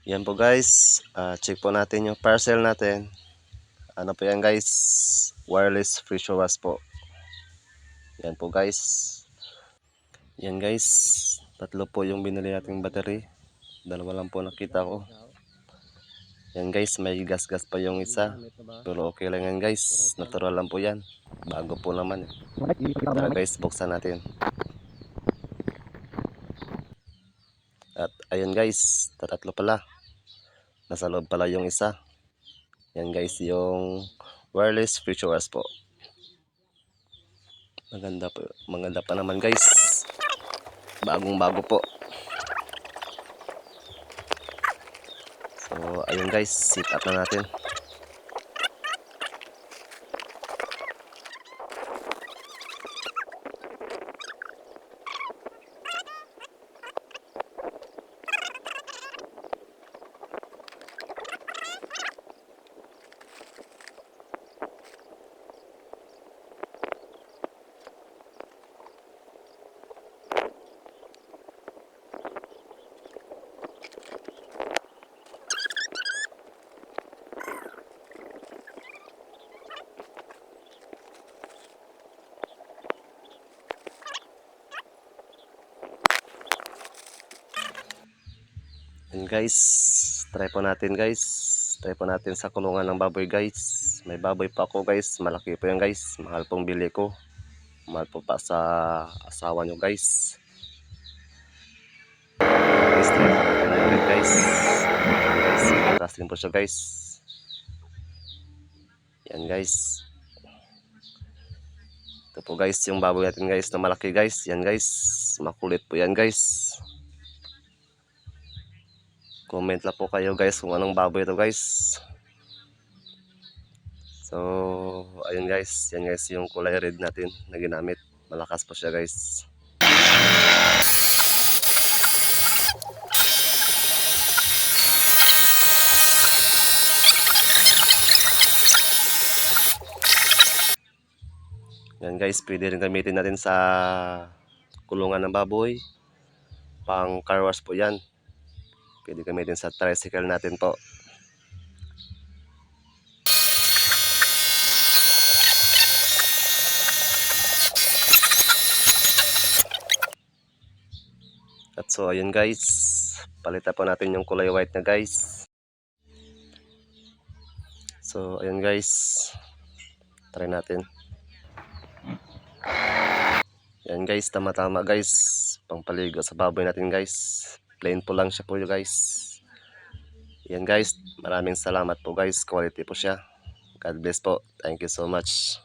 Yan po guys, check po natin yung parcel natin. Ano po yan guys, wireless pressure wash po. Yan po guys. Yan guys, tatlo po yung binili nating battery. Dalawa lang po nakita ko. Yan guys, may gas-gas pa yung isa. Pero okay lang yan guys, natural lang po yan. Bago po naman. Tara guys, buksan natin. At ayun guys, tatlo pala. Nasa loob pala yung isa. Yan guys, yung wireless pressure wash po. Maganda pa naman guys. Bagong bago po. So ayun guys, sit up na natin. And guys, try po natin guys. Try po natin sa kulungan ng baboy guys. May baboy pa ako guys. Malaki po yan guys. Mahal pong bili ko. Mahal po pa sa asawa nyo guys. Guys, try po natin ulit guys. Guys, testing po siya guys. Yan guys. Ito po guys yung baboy natin guys na malaki guys. Yan guys. Makulit po yan guys. Comment lang po kayo guys kung anong baboy ito guys. So ayun guys, yan guys yung kulay red natin na ginamit. Malakas po siya guys. Yan guys, pwede rin gamitin natin sa kulungan ng baboy. Pang car wash po yan. Pwede gamitin sa tricycle natin po. At so ayun guys, palitan po natin yung kulay white na guys. So ayun guys, try natin. Yan guys, tama-tama guys, pangpaligo sa baboy natin guys. Plain po lang siya po guys. Yan guys, maraming salamat po guys, quality po siya. God bless po, thank you so much.